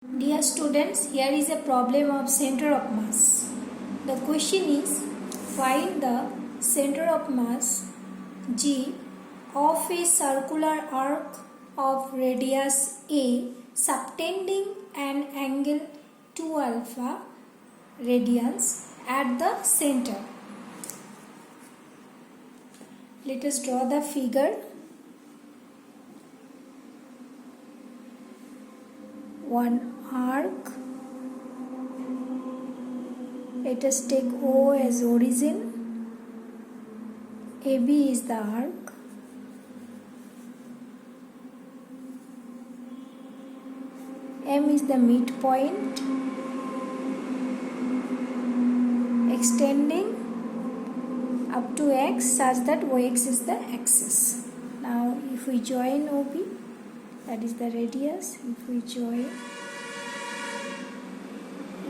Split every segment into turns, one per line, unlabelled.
Dear students, here is a problem of center of mass. The question is, find the center of mass G of a circular arc of radius A subtending an angle 2 alpha radians at the center. Let us draw the figure. One arc. Let us take O as origin. AB is the arc. M is the midpoint. Extending up to X such that OX is the axis. Now if we join OB, that is the radius. If we join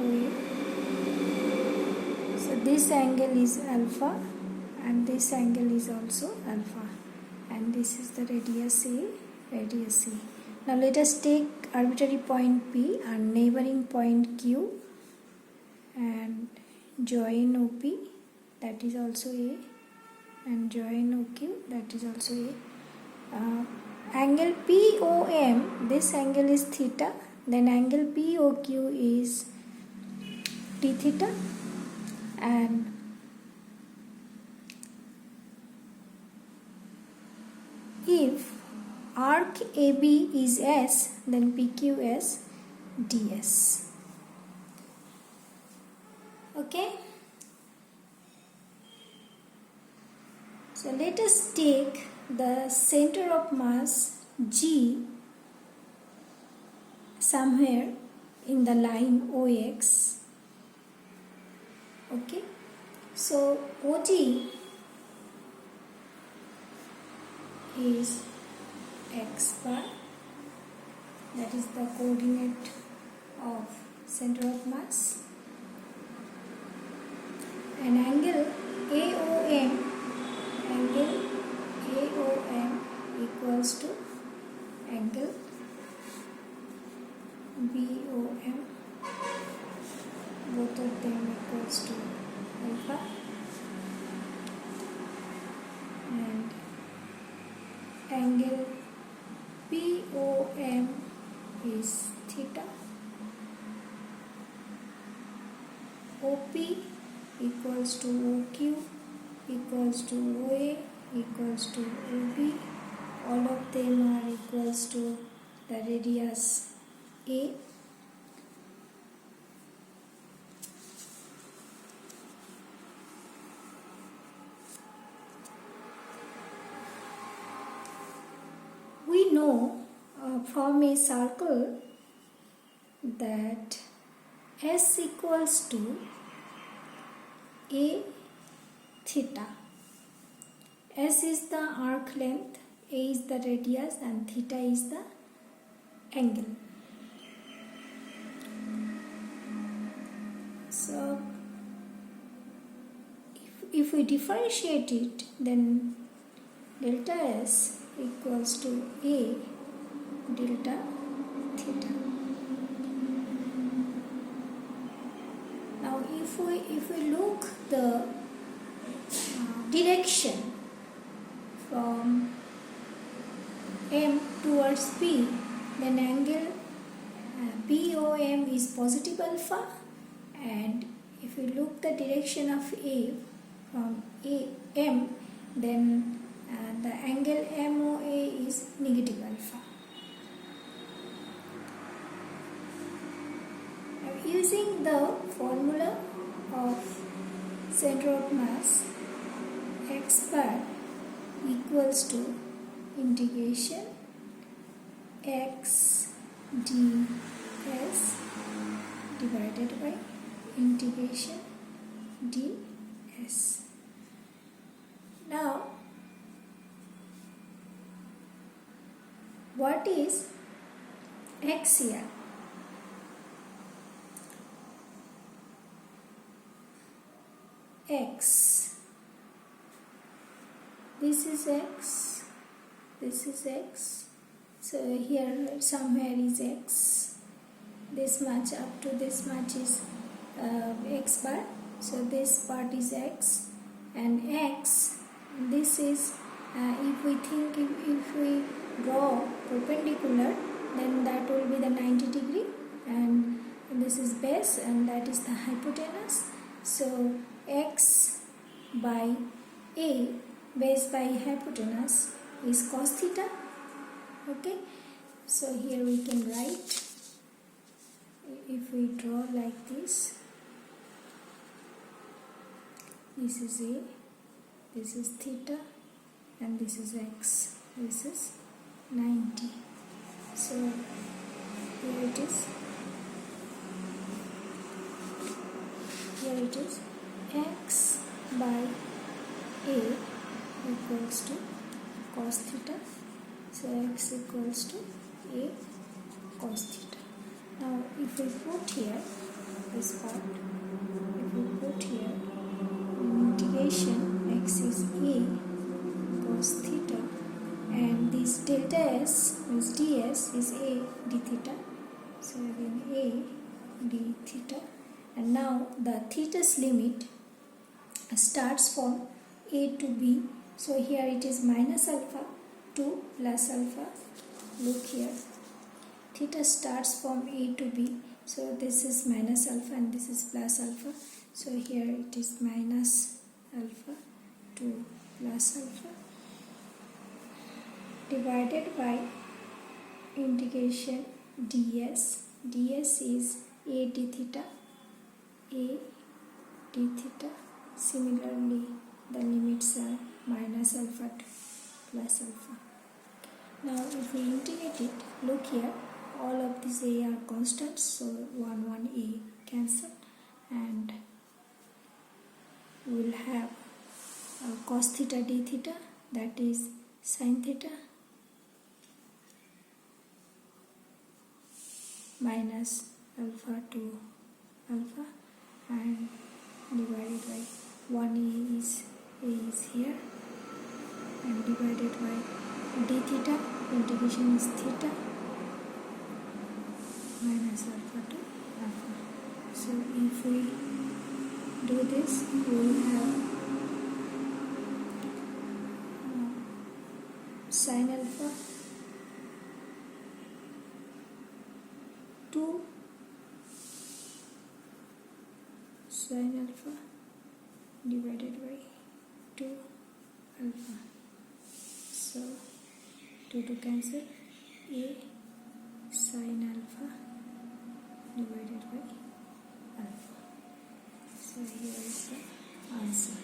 OA, so this angle is alpha and this angle is also alpha, and this is the radius A, radius C. Now let us take arbitrary point P and neighboring point Q and join OP, that is also A, and join OQ, that is also A. Angle POM, this angle is theta, then angle POQ is d theta, and if arc AB is S, then PQ is ds. Okay? So let us take the center of mass G somewhere in the line OX. Okay, so OG is x bar, that is the coordinate of center of mass, and angle AOM equals to angle BOM, both of them equals to alpha, and angle POM is theta. OP equals to OQ equals to OA equals to OB. All of them are equals to the radius A. We know from a circle that S equals to A theta. S is the arc length, A is the radius, and theta is the angle. So if we differentiate it, then delta S equals to A delta theta. Now if we look the direction from M towards P, then angle BOM is positive alpha, and if we look the direction of A from M, then the angle MOA is negative alpha. Now, using the formula of center of mass, x bar equals to integration x ds divided by integration ds. Now, what is x here? X. This is x. This is x. So here somewhere is x. this much up to this much is x bar. So this part is x, and x, this is if we think if we draw perpendicular, then that will be the 90 degree, and this is base and that is the hypotenuse. So x by a, base by hypotenuse, is cos theta. Okay, so here we can write, if we draw like this, this is a, this is theta, and this is x, this is 90. So here it is, x by a equals to cos theta. So x equals to a cos theta. Now if we put here this part, if we put here integration, x is a cos theta, and this delta s means ds is a d theta. So again a d theta, and now the theta's limit starts from a to b. So here it is minus alpha to plus alpha. Look here, theta starts from a to b. So this is minus alpha and this is plus alpha. So here it is minus alpha to plus alpha divided by integration ds. ds is a d theta, a d theta. Similarly, the limits are minus alpha to plus alpha. Now if we integrate it, look here, all of these a are constants, so 1 a cancel, and we will have cos theta d theta, that is sin theta, minus alpha to alpha, and divided by 1 a is here, and divided by d theta, integration is theta, minus alpha to alpha. So if we do this, we will have sin alpha to sin alpha divided by 2 alpha. So 2 to cancel, a sin alpha divided by alpha. So here is the answer.